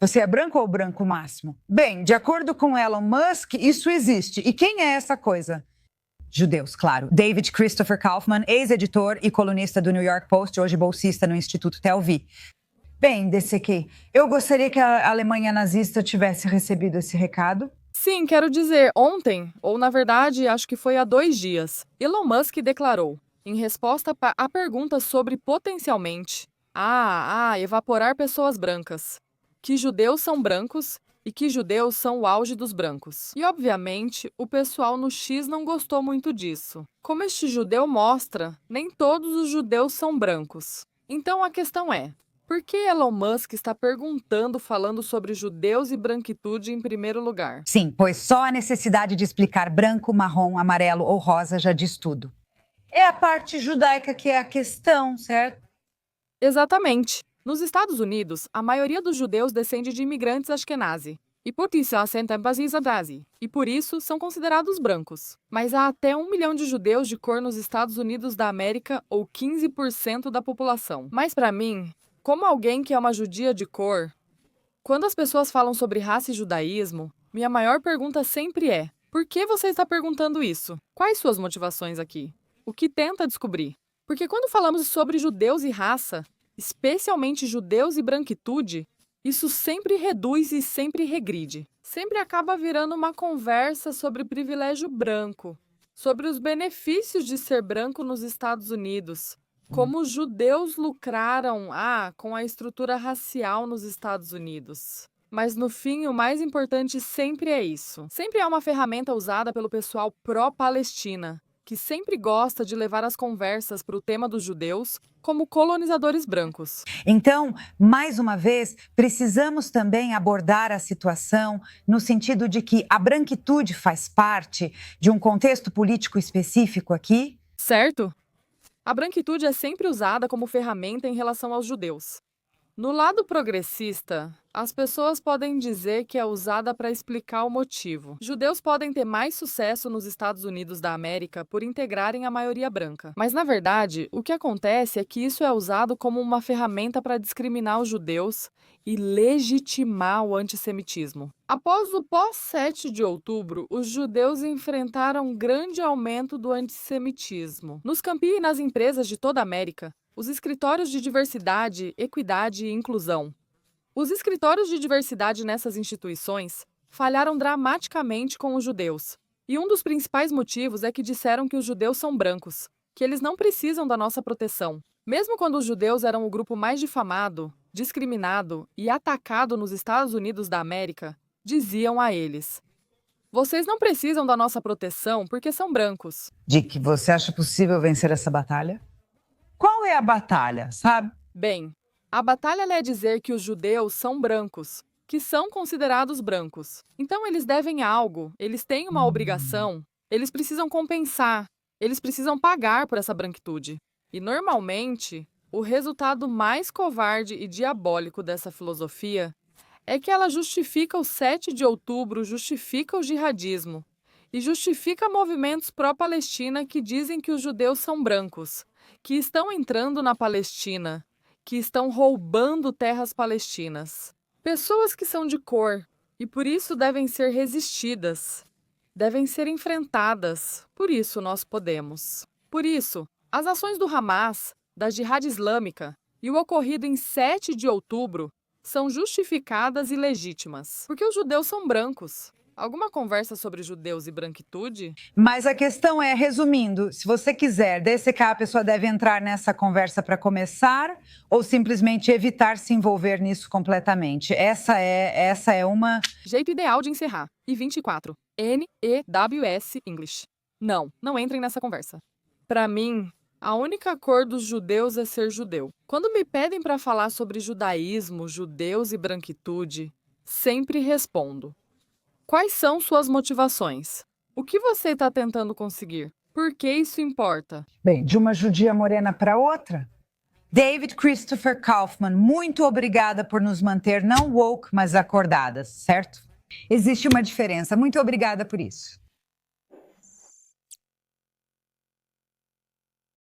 Você é branco ou branco máximo? Bem, de acordo com Elon Musk, isso existe. E quem é essa coisa? Judeus, claro. David Christopher Kaufman, ex-editor e colunista do New York Post, hoje bolsista no Instituto Tel Aviv. Bem, DCK, eu gostaria que a Alemanha nazista tivesse recebido esse recado. Sim, quero dizer, ontem, ou na verdade, acho que foi há 2 dias, Elon Musk declarou, em resposta a perguntas sobre potencialmente, evaporar pessoas brancas, que judeus são brancos e que judeus são o auge dos brancos. E, obviamente, o pessoal no X não gostou muito disso. Como este judeu mostra, nem todos os judeus são brancos. Então a questão é, por que Elon Musk está falando sobre judeus e branquitude em primeiro lugar? Sim, pois só a necessidade de explicar branco, marrom, amarelo ou rosa já diz tudo. É a parte judaica que é a questão, certo? Exatamente. Nos Estados Unidos, a maioria dos judeus descende de imigrantes Ashkenazi, e por isso e por isso são considerados brancos. Mas há até 1 milhão de judeus de cor nos Estados Unidos da América, ou 15% da população. Mas para mim, como alguém que é uma judia de cor, quando as pessoas falam sobre raça e judaísmo, minha maior pergunta sempre é: por que você está perguntando isso? Quais suas motivações aqui? O que tenta descobrir? Porque quando falamos sobre judeus e raça, especialmente judeus e branquitude, isso sempre reduz e sempre regride. Sempre acaba virando uma conversa sobre privilégio branco, sobre os benefícios de ser branco nos Estados Unidos, como os judeus lucraram com a estrutura racial nos Estados Unidos. Mas no fim, o mais importante sempre é isso. Sempre é uma ferramenta usada pelo pessoal pró-Palestina, que sempre gosta de levar as conversas para o tema dos judeus como colonizadores brancos. Então, mais uma vez, precisamos também abordar a situação no sentido de que a branquitude faz parte de um contexto político específico aqui? Certo? A branquitude é sempre usada como ferramenta em relação aos judeus. No lado progressista, as pessoas podem dizer que é usada para explicar o motivo. Judeus podem ter mais sucesso nos Estados Unidos da América por integrarem a maioria branca. Mas, na verdade, o que acontece é que isso é usado como uma ferramenta para discriminar os judeus e legitimar o antissemitismo. Após o pós-7 de outubro, os judeus enfrentaram um grande aumento do antissemitismo. Nos campi e nas empresas de toda a América, os escritórios de diversidade, equidade e inclusão. Os escritórios de diversidade nessas instituições falharam dramaticamente com os judeus. E um dos principais motivos é que disseram que os judeus são brancos, que eles não precisam da nossa proteção. Mesmo quando os judeus eram o grupo mais difamado, discriminado e atacado nos Estados Unidos da América, diziam a eles: vocês não precisam da nossa proteção porque são brancos. Dick, você acha possível vencer essa batalha? Qual é a batalha, sabe? Bem, a batalha é dizer que os judeus são brancos, que são considerados brancos. Então eles devem algo, eles têm uma obrigação, eles precisam compensar, eles precisam pagar por essa branquitude. E normalmente, o resultado mais covarde e diabólico dessa filosofia é que ela justifica o 7 de outubro, justifica o jihadismo e justifica movimentos pró-Palestina que dizem que os judeus são brancos, que estão entrando na Palestina, que estão roubando terras palestinas. Pessoas que são de cor e por isso devem ser resistidas, devem ser enfrentadas. Por isso nós podemos. Por isso, as ações do Hamas, da Jihad Islâmica e o ocorrido em 7 de outubro são justificadas e legítimas, porque os judeus são brancos. Alguma conversa sobre judeus e branquitude? Mas a questão é, resumindo, se você quiser DCK, a pessoa deve entrar nessa conversa para começar ou simplesmente evitar se envolver nisso completamente? Essa é uma... Jeito ideal de encerrar. E 24. NEWS English. Não entrem nessa conversa. Para mim, a única cor dos judeus é ser judeu. Quando me pedem para falar sobre judaísmo, judeus e branquitude, sempre respondo: quais são suas motivações? O que você está tentando conseguir? Por que isso importa? Bem, de uma judia morena para outra? David Christopher Kaufman, muito obrigada por nos manter não woke, mas acordadas, certo? Existe uma diferença. Muito obrigada por isso.